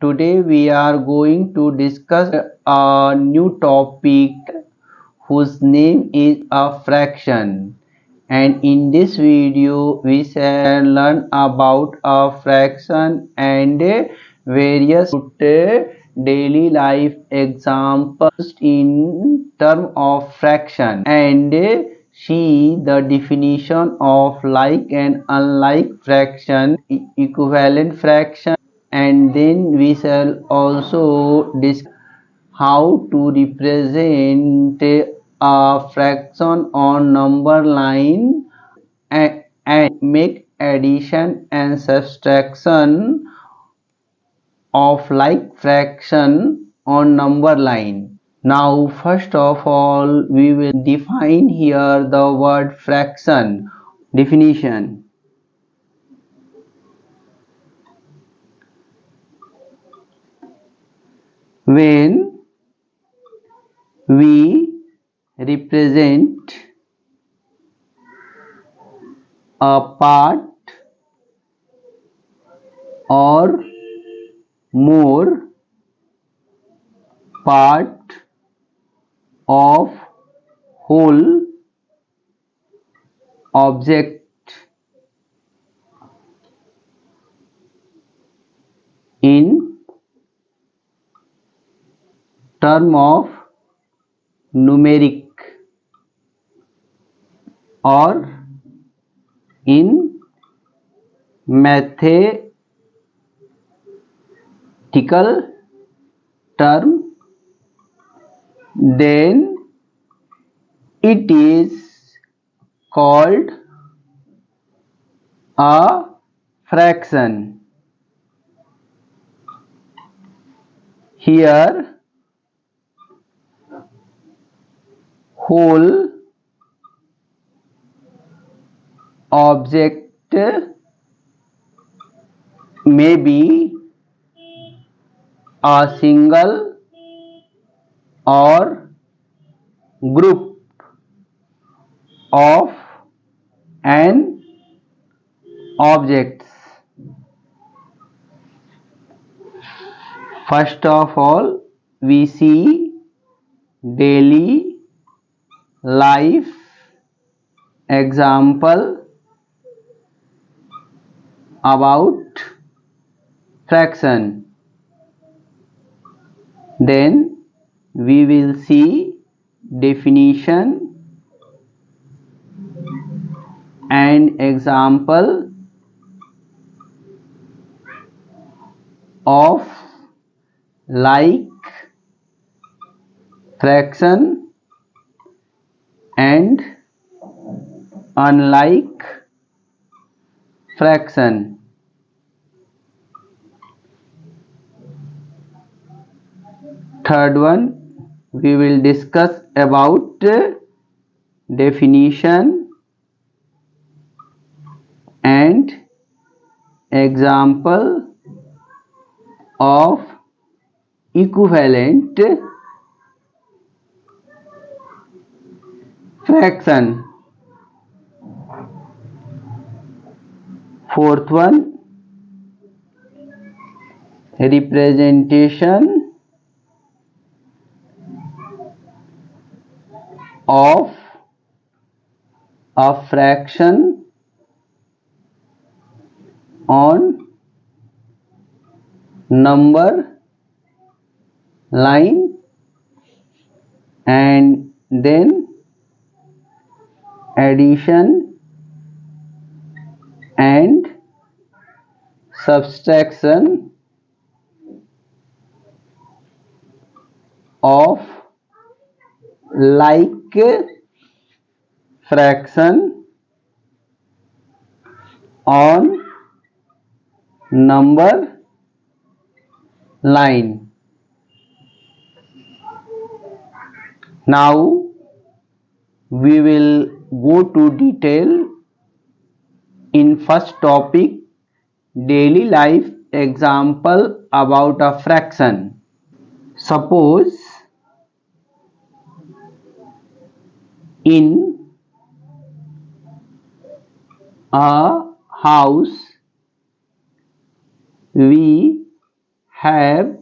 Today we are going to discuss a new topic whose name is a fraction, and in this video we shall learn about a fraction and various daily life examples in terms of fraction and see the definition of like and unlike fraction, equivalent fraction, and then we shall also discuss how to represent a fraction on number line and make addition and subtraction of like fraction on number line. Now first of all we will define here the word fraction. Definition: when we represent a part or more part of whole object in term of numeric or in mathematical term, then it is called a fraction. Here whole object may be a single or group of n objects. First of all, we see daily life example about fraction. Then we will see definition and example of like fraction and unlike fraction. Third one, we will discuss about definition and example of equivalent fraction. Fourth one, representation of a fraction on number line, and then addition and subtraction of like fraction on number line. Now we will go to detail in first topic, daily life example about a fraction. Suppose in a house we have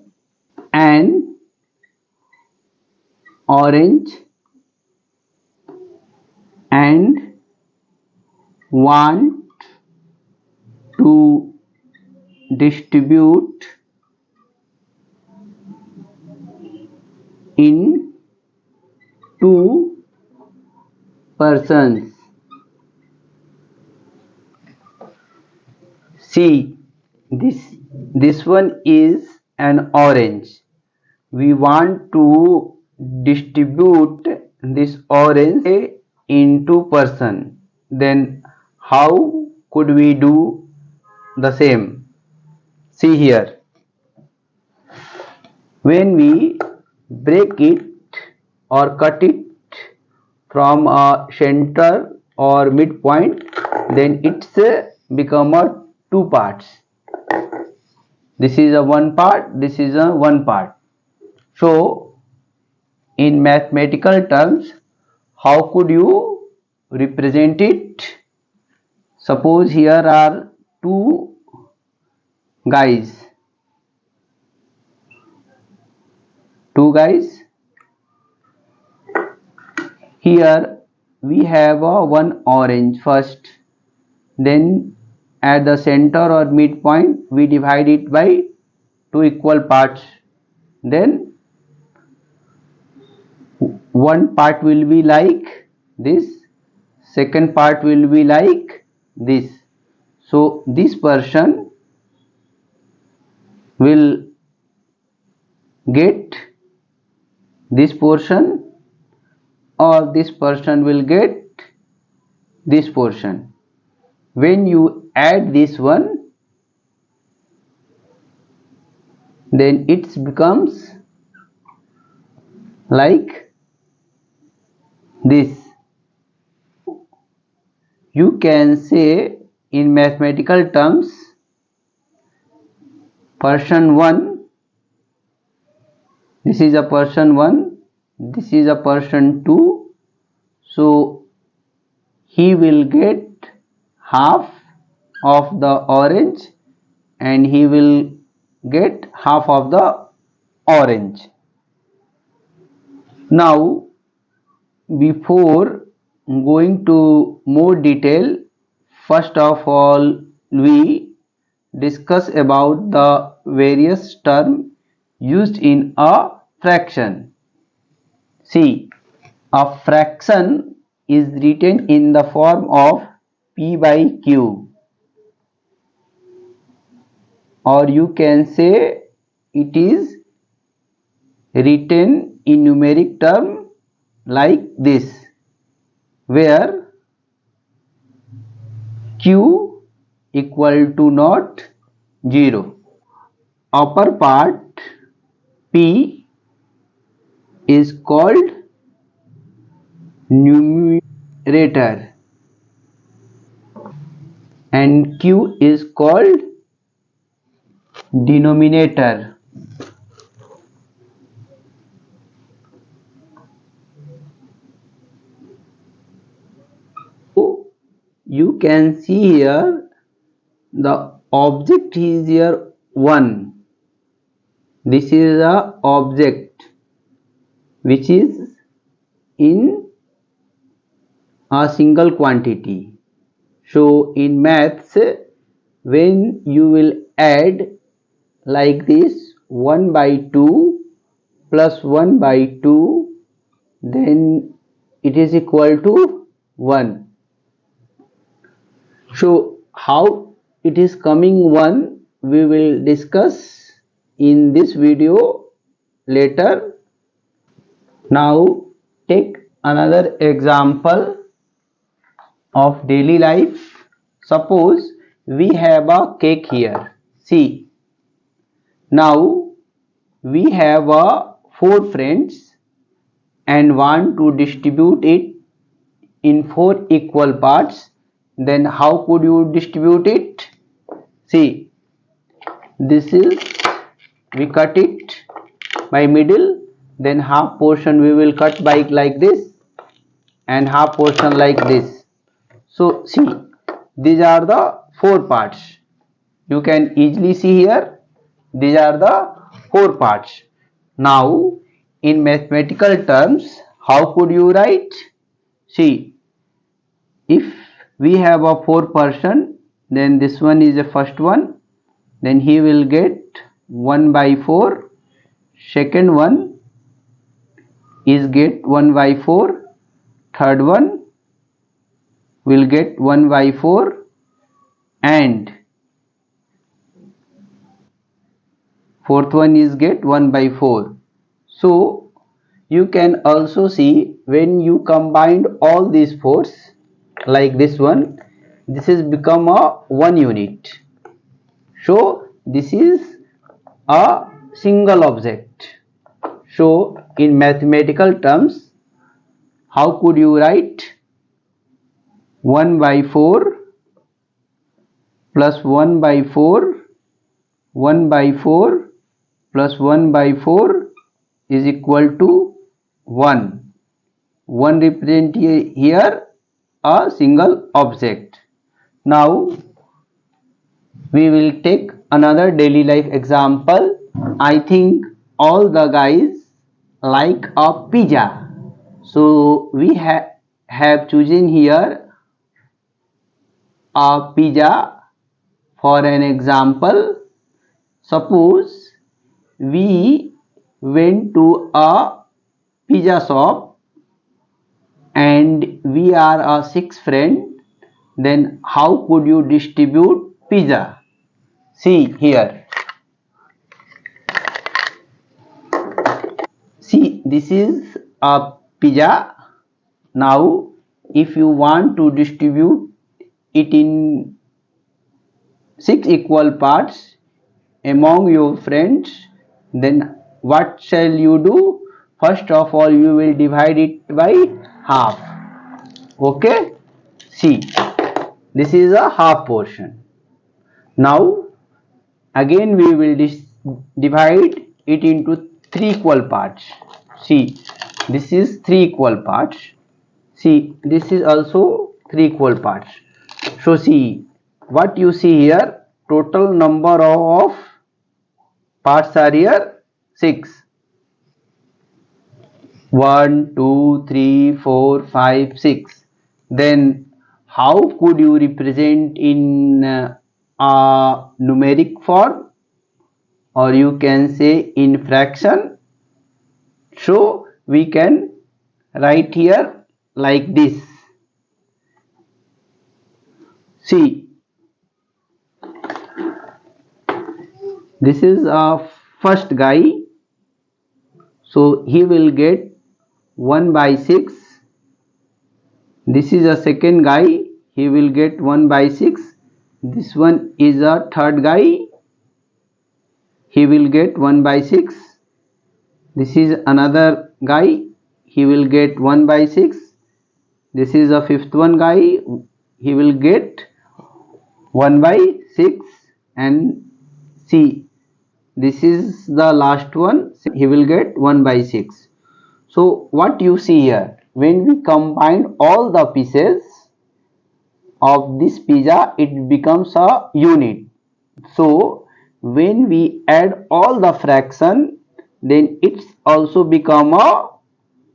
an orange and want to distribute in two persons. See, this one is an orange. We want to distribute this orange into person. Then how could we do the same? See here. When we break it or cut it from a center or midpoint, then it's become a two parts. This is a one part, this is a one part. So in mathematical terms, how could you represent it? Suppose here are two guys. Here we have a one orange first, then at the center or midpoint we divide it by two equal parts. Then one part will be like this, second part will be like this. So this person will get this portion or this person will get this portion. When you add this one, then it becomes like this. You can say in mathematical terms, person 1, this is a person 1, this is a person 2, so he will get half of the orange and he will get half of the orange. Now before going to more detail, first of all we discuss about the various terms used in a fraction. See, a fraction is written in the form of P by Q, or you can say it is written in numeric term like this, where Q equal to not 0. Upper part P is called numerator and Q is called denominator. So you can see here the object is here 1. This is a object which is in a single quantity. So in maths, when you will add like this 1 by 2 plus 1 by 2, then it is equal to 1. So how it is coming 1 we will discuss in this video later. Now take another example of daily life. Suppose we have a cake here. See, now we have 4 friends and want to distribute it in 4 equal parts. Then how could you distribute it? See, this is, we cut it by middle, then half portion we will cut by like this and half portion like this. So see, these are the 4 parts. You can easily see here These are the 4 parts. Now, in mathematical terms, how could you write? See, if we have a 4-person, then this one is the first one, then he will get 1 by 4. Second one is get 1 by 4. Third one will get 1 by 4, and fourth one is get 1 by 4. So you can also see when you combined all these fours like this one, this is become a 1 unit. So this is a single object. So in mathematical terms, how could you write 1 by 4 plus 1 by 4, 1 by 4 plus 1 by 4 is equal to 1. 1 represent here a single object. Now we will take another daily life example. I think all the guys like a pizza. So we have chosen here a pizza for an example. Suppose we went to a pizza shop and we are a 6 friend, then how could you distribute pizza? See here. See, this is a pizza. Now if you want to distribute it in 6 equal parts among your friends, then what shall you do? First of all, you will divide it by half. Okay, see, this is a half portion. Now again we will divide it into 3 equal parts. See, this is 3 equal parts. See, this is also 3 equal parts. So see, what you see here, total number of parts are here 6. 1, 2, 3, 4, 5, 6. Then how could you represent in a numeric form, or you can say in fraction? So we can write here like this. See, this is a first guy, so he will get 1 by 6. This is a second guy, he will get 1 by 6. This one is a third guy, he will get 1 by 6. This is another guy, he will get 1 by 6. This is a fifth one guy, he will get 1 by 6. And see, this is the last one, he will get 1 by 6. So what you see here, when we combine all the pieces of this pizza, it becomes a unit. So when we add all the fraction, then it's also become a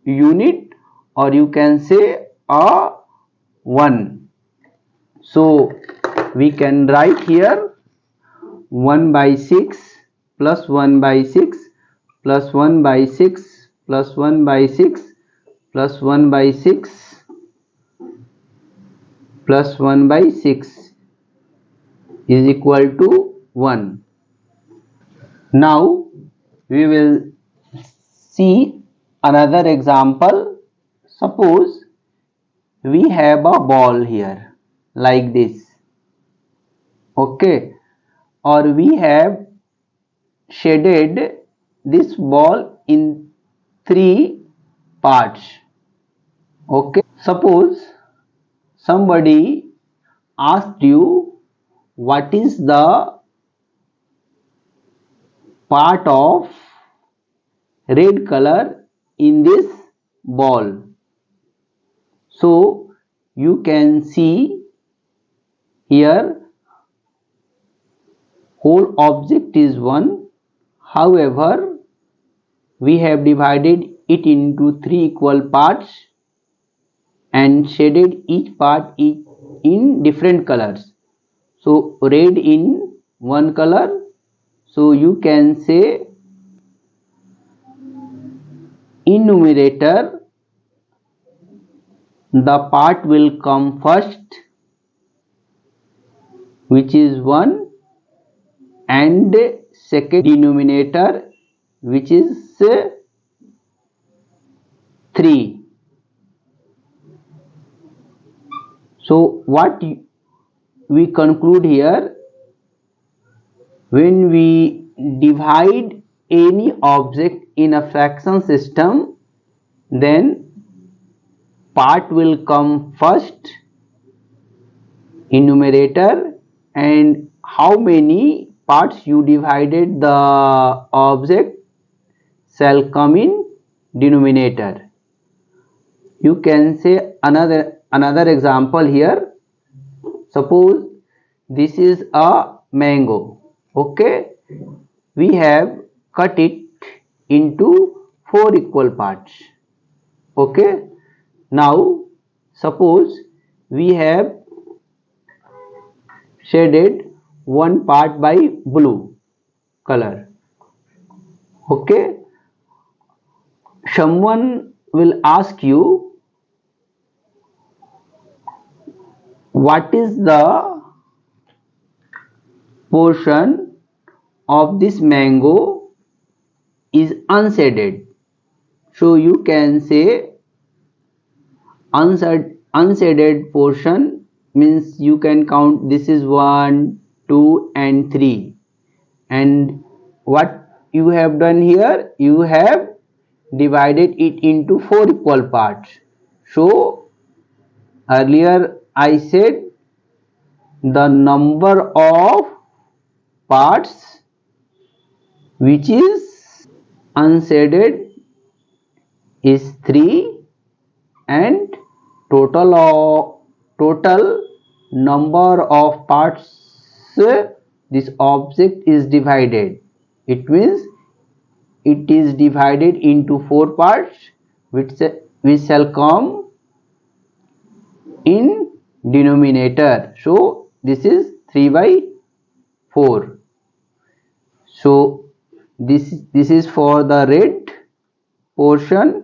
unit, or you can say a 1. So we can write here 1 by 6 plus 1 by 6 plus 1 by 6 plus 1 by 6 plus 1 by 6 plus 1 by 6 is equal to 1. Now we will see another example. Suppose we have a ball here like this, okay, or we have shaded this ball in 3 parts. Okay, suppose somebody asked you what is the part of red color in this ball. So you can see here whole object is 1, However, we have divided it into 3 equal parts and shaded each part in different colors. So red in one color, so you can say in numerator the part will come first, which is 1, and second denominator, which is 3. So what we conclude here, when we divide any object in a fraction system, then part will come first in numerator, and how many parts you divided the object shall come in denominator. You can say another example here. Suppose this is a mango. Okay, we have cut it into 4 equal parts. Okay, now suppose we have shaded one part by blue color. Okay, someone will ask you, what is the portion of this mango is unshaded? So you can say unshaded portion means you can count this is 1, 2 and 3, and what you have done here, you have divided it into 4 equal parts. So earlier I said the number of parts which is unshaded is 3, and total number of parts this object is divided. It means it is divided into 4 parts, which shall come in denominator. So this is 3 by 4. So this is for the red portion,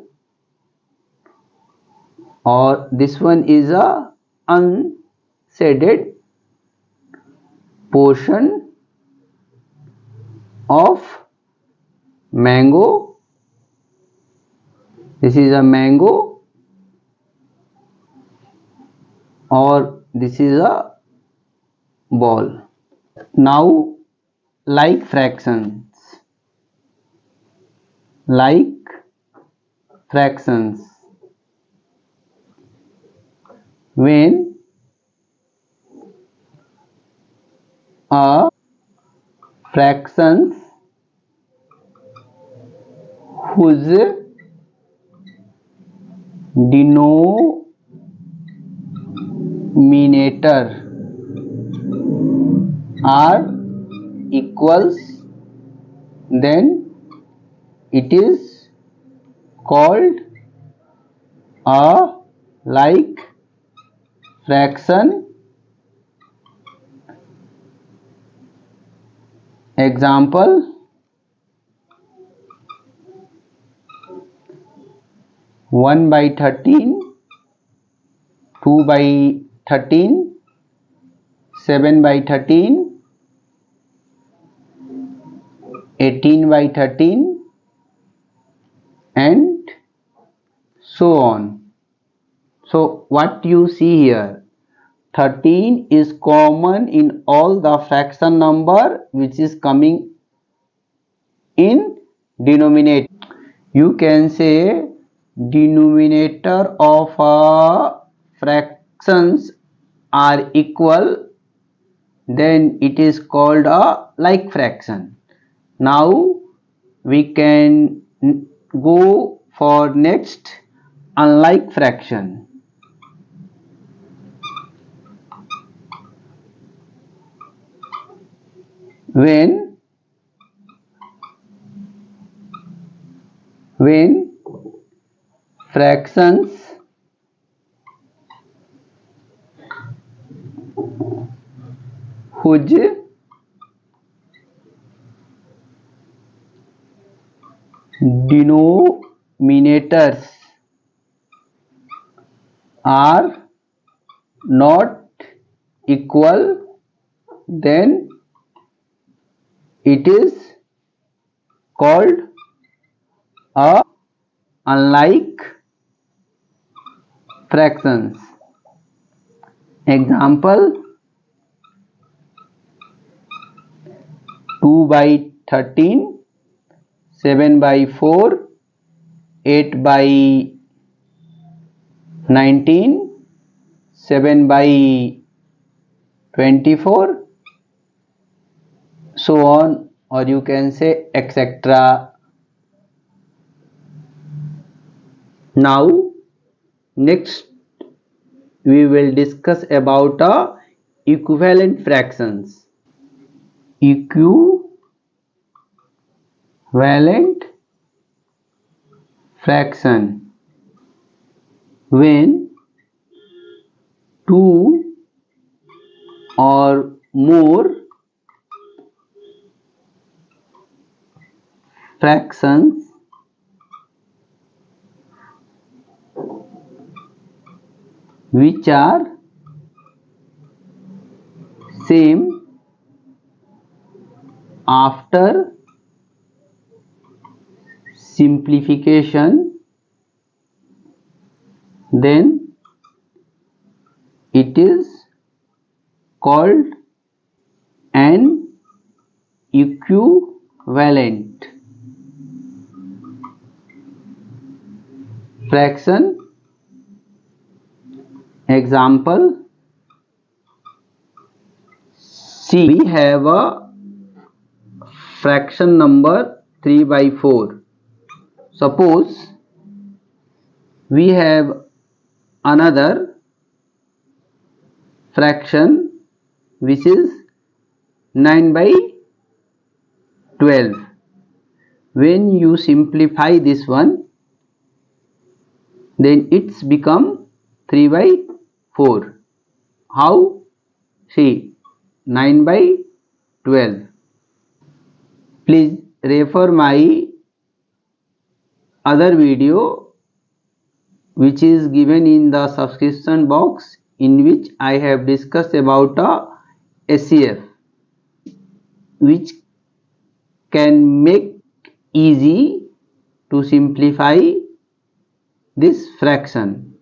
or this one is a unshaded portion of mango. This is a mango, or this is a ball. Now like fractions, when a fractions whose denominator are equals, then it is called a like fraction. Example: 1 by 13, 2 by 13, 7 by 13, 18 by 13, and so on. So what you see here, 13 is common in all the fraction number which is coming in denominator. You can say denominator of fractions are equal, then it is called a like fraction. Now we can go for next unlike fraction. When when fractions whose denominators are not equal, then it is called a unlike fractions. Example: 2 by 13, 7 by 4, 8 by 19, 7 by 24, so on, or you can say etc. Now next we will discuss about equivalent fractions. Equivalent fraction: when two or more fractions which are same after simplification, then it is called an equivalent fraction. Example: see, we have a fraction number 3 by 4. Suppose we have another fraction which is 9 by 12. When you simplify this one, then it's become 3 by 4. How? See, 9 by 12. Please refer my other video which is given in the subscription box, in which I have discussed about HCF, which can make easy to simplify this fraction.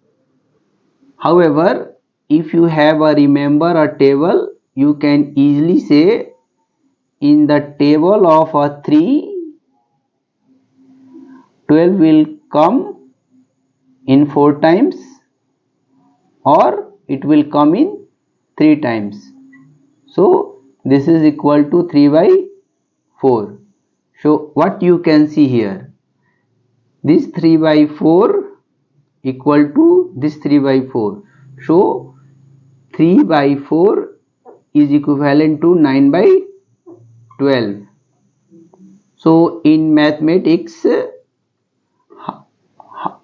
However, if you have remember a table, you can easily say in the table of 3, 12 will come in 4 times or it will come in 3 times. So this is equal to 3 by 4. So what you can see here, this 3 by 4 equal to this 3 by 4. So 3 by 4 is equivalent to 9 by 12. So in mathematics,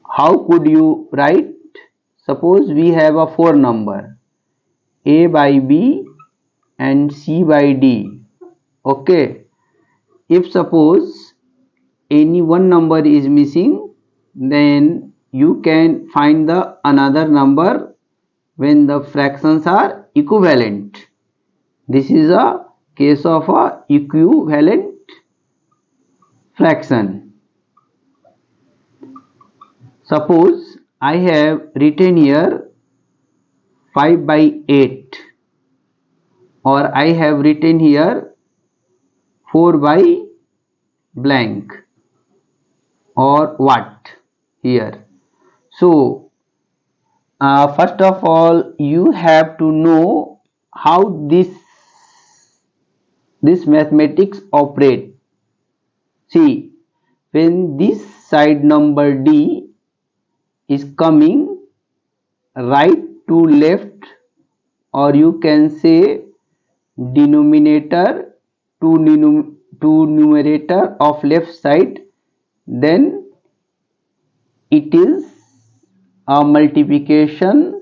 how could you write? Suppose we have a 4 number, A by B and C by D. Okay. If suppose any one number is missing, then you can find the another number when the fractions are equivalent. This is a case of a equivalent fraction. Suppose I have written here 5 by 8, or I have written here 4 by blank, or what here. So first of all, you have to know how this mathematics operate. See, when this side number D is coming right to left, or you can say denominator to numerator of left side, then it is a multiplication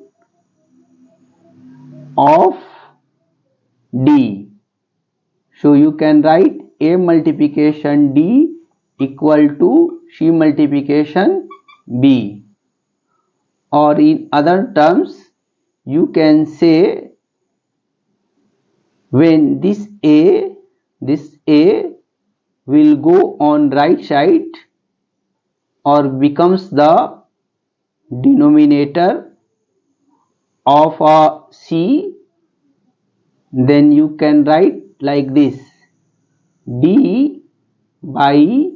of D. So you can write A multiplication D equal to C multiplication B. Or in other terms, you can say when this A will go on right side or becomes the denominator of a C, then you can write like this: D by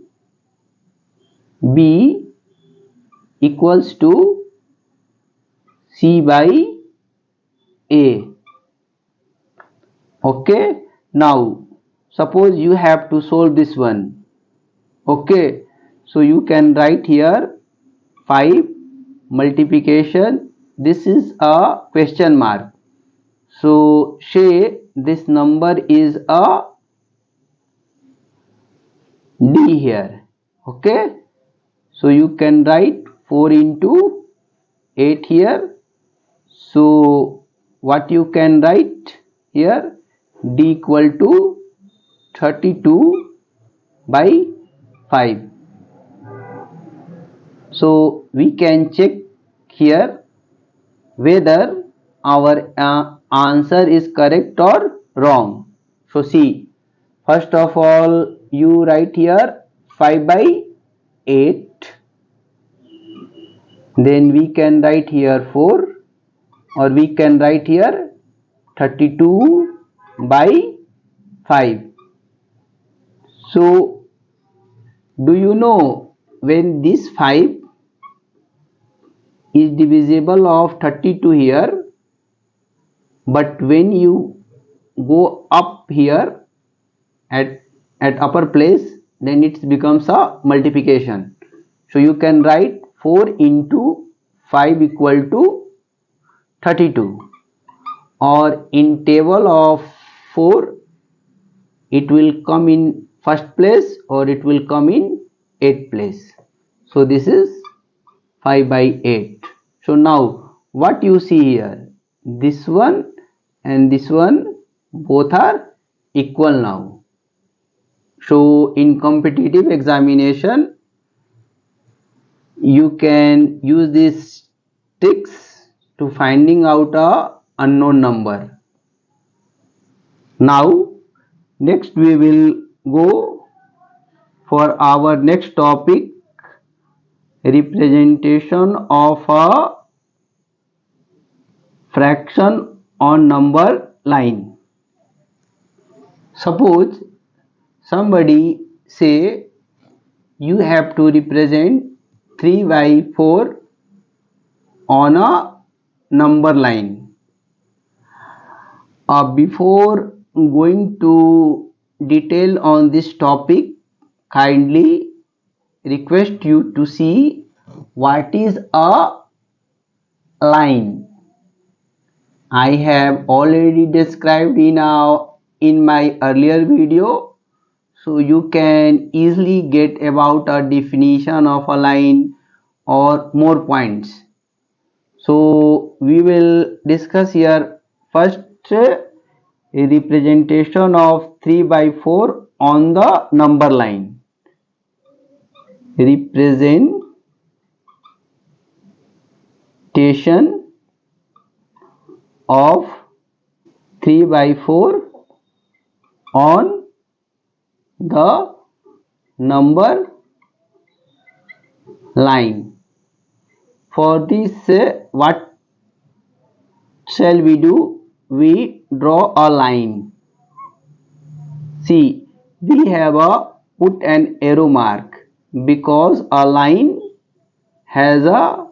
B equals to C by A. Okay, now suppose you have to solve this one. Okay, so you can write here 5 multiplication, this is a question mark, so say this number is a D here. Okay, so you can write 4 into 8 here, so what you can write here, D equal to 32 by 5. So we can check here whether our answer is correct or wrong. So see, first of all you write here 5 by 8, then we can write here 4, or we can write here 32 by 5. So do you know when this 5 is divisible of 32 here, but when you go up here at upper place, then it becomes a multiplication. So you can write 4 into 5 equal to 32, or in table of 4 it will come in first place or it will come in 8th place. So this is 5 by 8. So now what you see here, this one and this one both are equal now. So in competitive examination you can use these tricks to finding out a unknown number. Now next we will go for our next topic, representation of a fraction on number line. Suppose somebody say you have to represent 3 by 4 on a number line. Before going to detail on this topic, kindly request you to see what is a line. I have already described in my earlier video, so you can easily get about a definition of a line or more points. So we will discuss here first a representation of 3 by 4 on the number line. Representation of 3 by 4 on the number line. For this what shall we do? We draw a line. See, we have a put an arrow mark because a line has a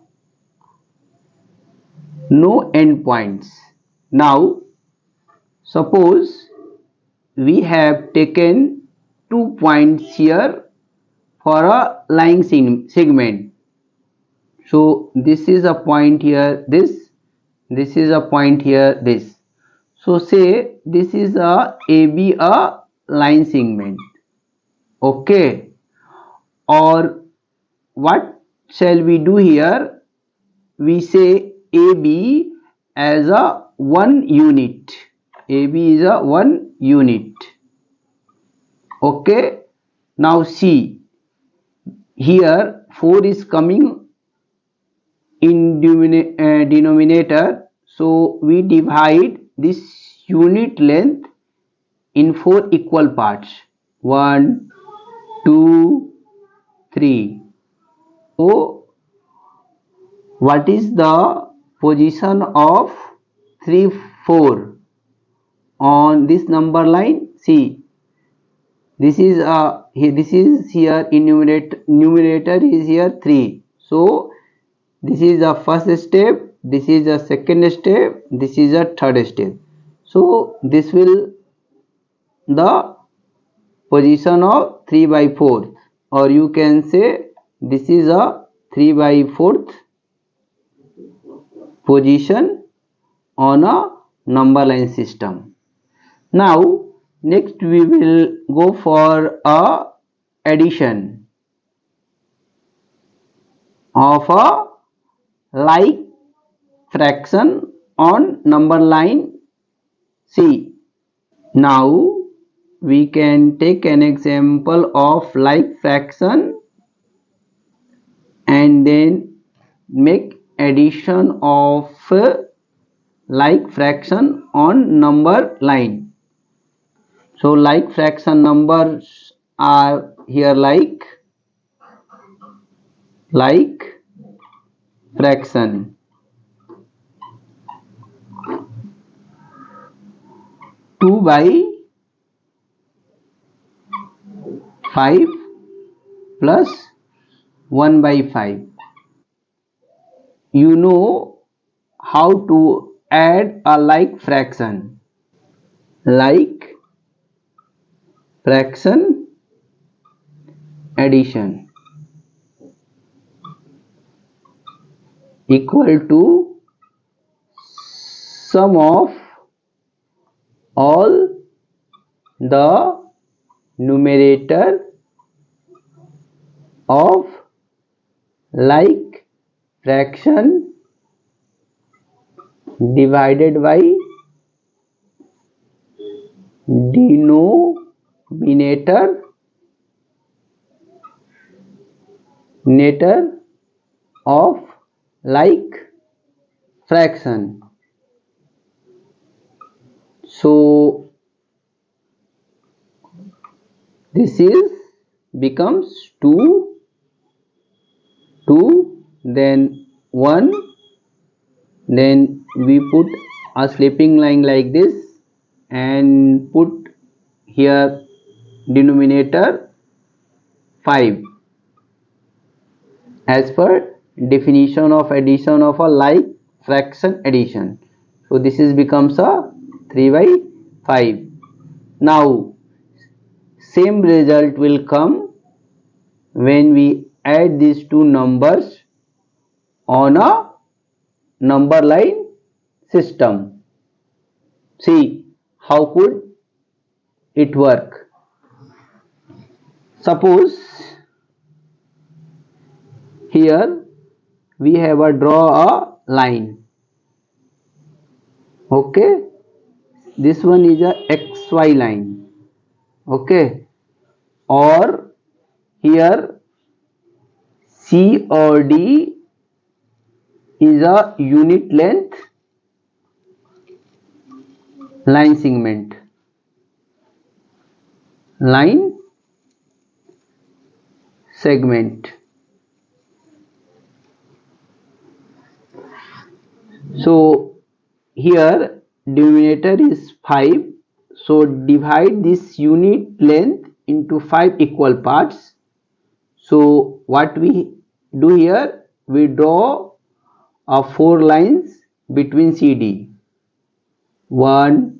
no end points. Now suppose we have taken 2 points here for a line segment. So this is a point here, this is a point here, this. So say this is a AB, a line segment. Okay, or what shall we do here? We say AB as a 1 unit. AB is a 1 unit. Okay. Now see, here 4 is coming in denominator. So we divide this unit length in 4 equal parts. 1, 2, 3. So what is the position of 3, 4 on this number line? See, this is here in numerator is here 3. So this is the first step, this is the second step, this is the third step. So this will the position of 3 by 4, or you can say this is a 3 by 4th position on a number line system. Now next we will go for a addition of a like fraction on number line C. Now we can take an example of like fraction and then make addition of like fraction on number line. So like fraction numbers are here like fraction. Two by 5 plus 1 by 5. You know how to add a like fraction. Like fraction addition equal to sum of all the numerator of like fraction divided by denominator of like fraction. So this is becomes 2, then 1, then we put a sleeping line like this and put here denominator 5 as per definition of addition of a like fraction addition. So this is becomes a 3 by 5. Now same result will come when we add these two numbers on a number line system. See how could it work. Suppose here we have a draw a line. Okay, this one is a xy line. Okay, or here C or D is a unit length line segment. So here denominator is 5. So divide this unit length into 5 equal parts. So what we do here, we draw 4 lines between CD. 1,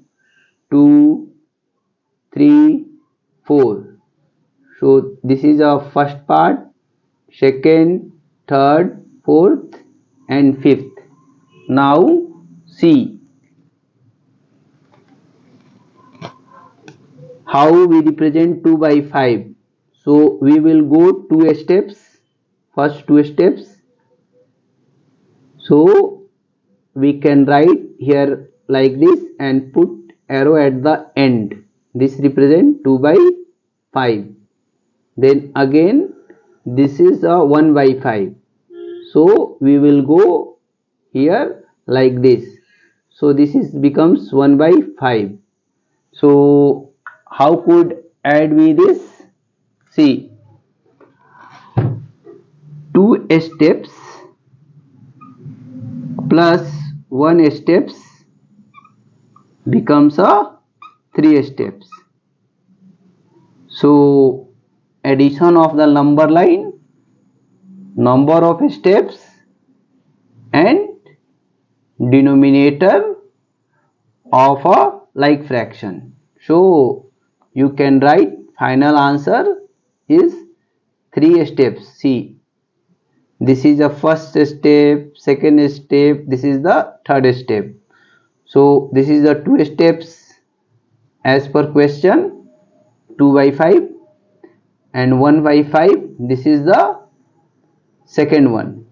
2, 3, 4. So this is our first part, second, third, fourth and fifth. Now see how we represent 2 by 5. So we will go 2 steps. first two steps. So we can write here like this and put arrow at the end. This represents 2 by 5. Then again this is a 1 by 5. So we will go here like this. So this is becomes 1 by 5. So how could add we this? See, 2 steps plus 1 steps becomes a 3 steps. So addition of the number line, number of steps and denominator of a like fraction. So you can write final answer is 3 steps. See, this is the first step, second step, this is the third step. So this is the 2 steps as per question, 2 by 5 and 1 by 5. This is the second one.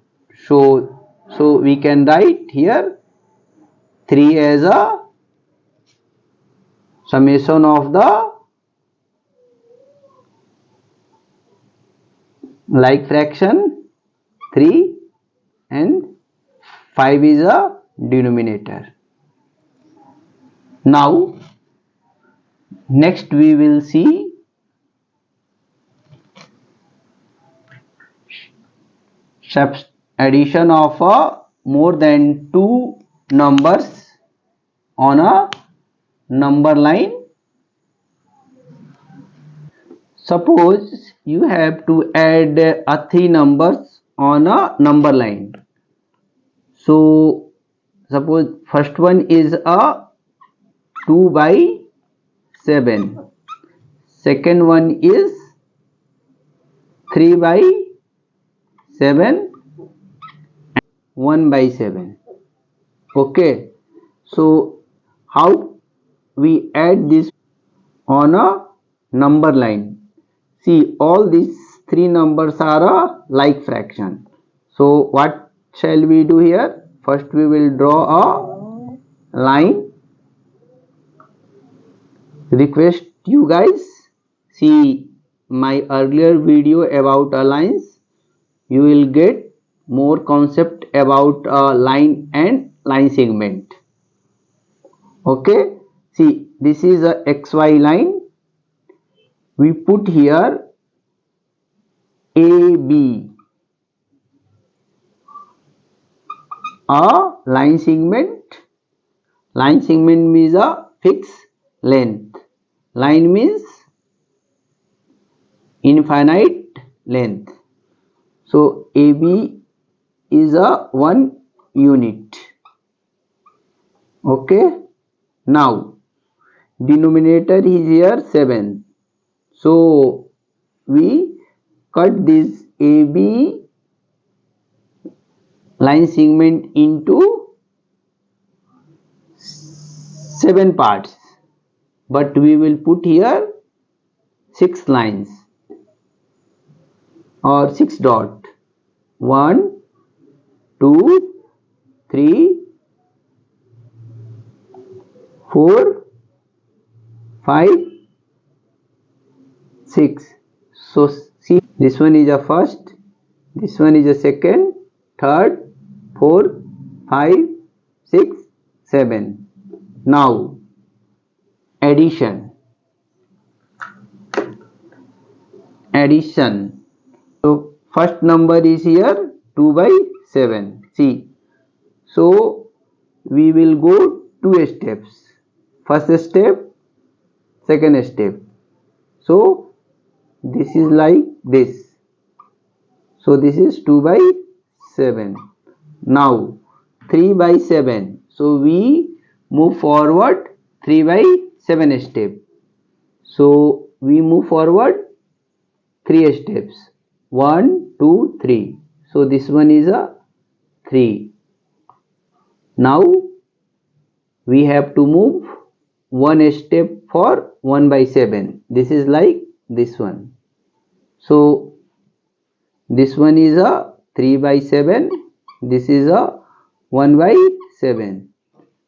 So we can write here 3 as a summation of the like fraction 3 and 5 is a denominator. Now next we will see addition of more than 2 numbers on a number line. Suppose you have to add 3 numbers on a number line. So suppose first one is a 2 by 7, second one is 3 by 7 and 1 by 7. Okay, so how we add this on a number line? See, all these 3 numbers are a like fraction. So what shall we do here? First we will draw a line. Request you guys see my earlier video about lines. You will get more concept about line and line segment. Okay, see, this is a XY line. We put here AB, a line segment. Line segment means a fixed length. Line means infinite length. So AB is a 1 unit. Okay, now denominator is here 7. So we cut this AB line segment into 7 parts, but we will put here 6 lines or 6 dot. 1, 2, 3, 4, 5, 6. So see, this one is a first, this one is a second, third, 4, 5, 6, 7. Now addition. So first number is here 2 by 7. See, so we will go 2 steps. First step, second step. So this is like this. So this is 2 by 7. Now 3 by 7. So we move forward 3 by 7 step. So we move forward 3 steps. 1, 2, 3. So this one is a 3. Now we have to move 1 step for 1 by 7. This is like this one. So This one is a 3 by 7. This is a 1 by 7.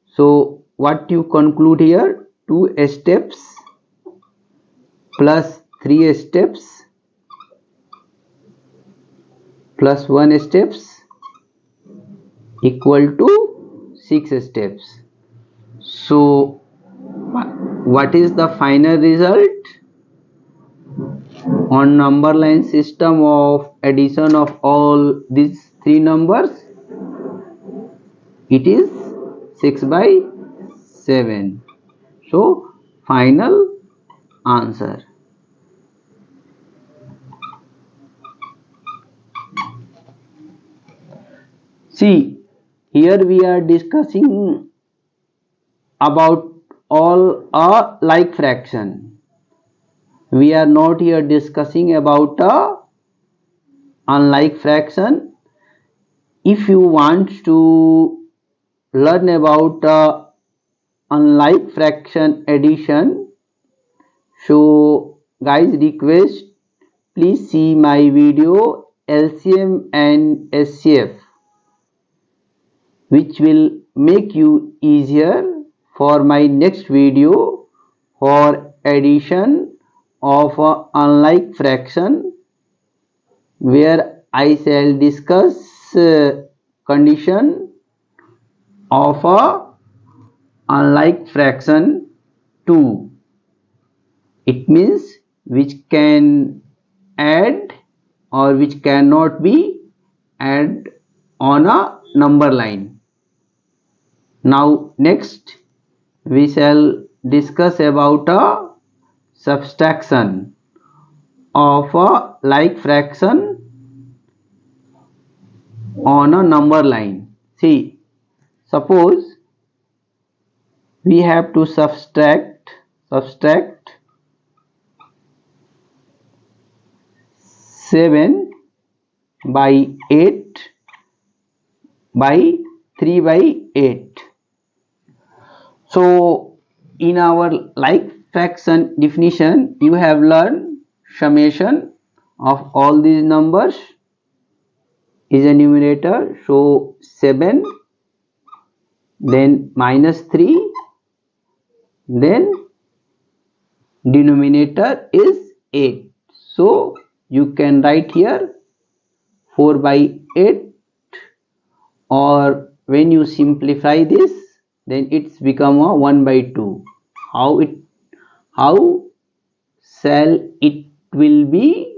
So what you conclude here? 2 steps plus 3 steps plus 1 steps equal to 6 steps. So what is the final result? On number line system of addition of all these 3 numbers, it is 6 by 7. So final answer. See, here we are discussing about all a like fraction. We are not here discussing about a unlike fraction. If you want to learn about unlike fraction addition, so guys, request please see my video LCM and HCF, which will make you easier for my next video for addition of a unlike fraction, where I shall discuss condition of a unlike fraction 2. It means which can add or which cannot be added on a number line. Now next we shall discuss about a subtraction of a like fraction on a number line. See, suppose we have to subtract 7 by 8 by 3 by 8. So in our like fraction definition, you have learned summation of all these numbers is a numerator, so 7, then minus 3, then denominator is 8. So you can write here 4 by 8, or when you simplify this, then it's become a 1 by 2. How shall it will be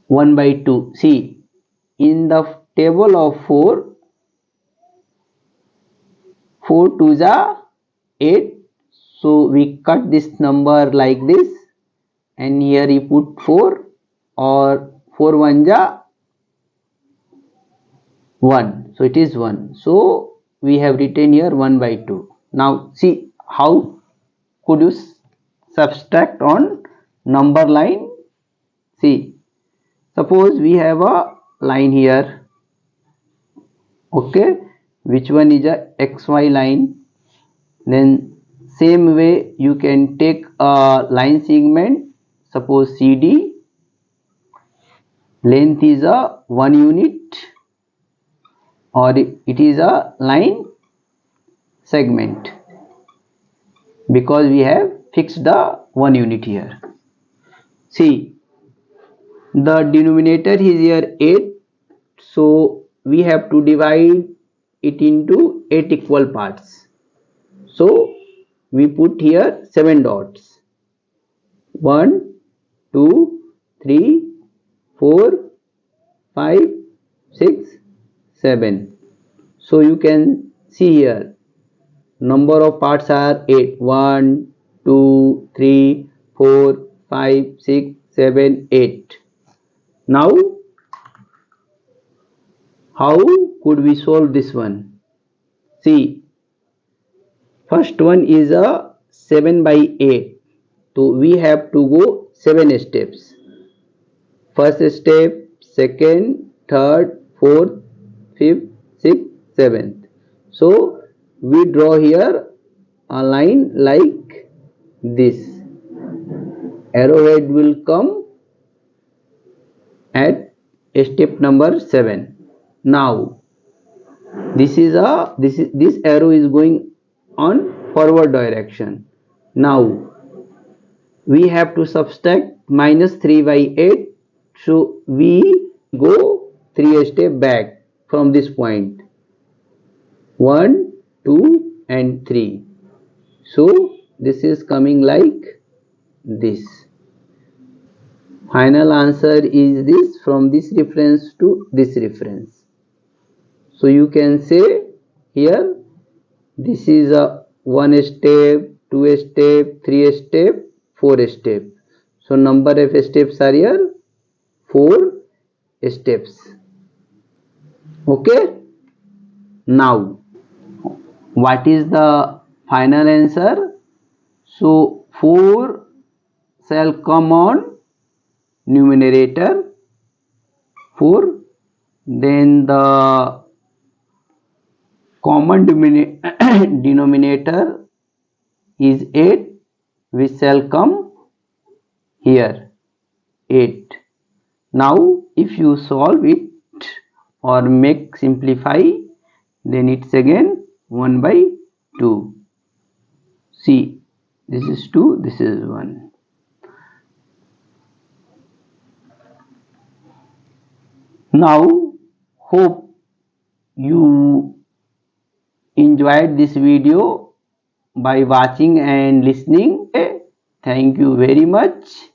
1 by 2? See, in the table of 4 2s are 8, so we cut this number like this, and here you put 4, or 4 1s are 1, so it is 1. So we have written here 1 by 2. Now see, how could you subtract on number line? See, suppose we have a line here, okay, which one is a XY line. Then same way you can take a line segment, suppose CD, length is a 1 unit, or it is a line segment, because we have fixed the 1 unit here. See, the denominator is here 8, so we have to divide it into 8 equal parts. So we put here 7 dots. 1, 2, 3, 4, 5, 6, 7. So you can see here number of parts are 8. 1, 2, 3, 4, 5, 6, 7, 8. Now how could we solve this one? See, first one is a 7 by 8. So we have to go 7 steps. First step, second, third, fourth, fifth, sixth, seventh. So we draw here a line like this. Arrowhead will come at step number 7. Now this arrow is going on forward direction. Now we have to subtract minus 3 by 8, so we go 3 steps back from this point, 1, 2 and 3. So this is coming like this. Final answer is this, from this reference to this reference. So you can say here this is a 1 step, 2 step, 3 step, 4 step. So number of steps are here 4 steps. Okay. Now what is the final answer? So 4 shall come on numerator, 4, then the common denominator is 8, which shall come here, 8. Now if you solve it or make simplify, then it's again 1 by 2. See, this is 2, this is 1. Now hope you enjoyed this video by watching and listening. Thank you very much.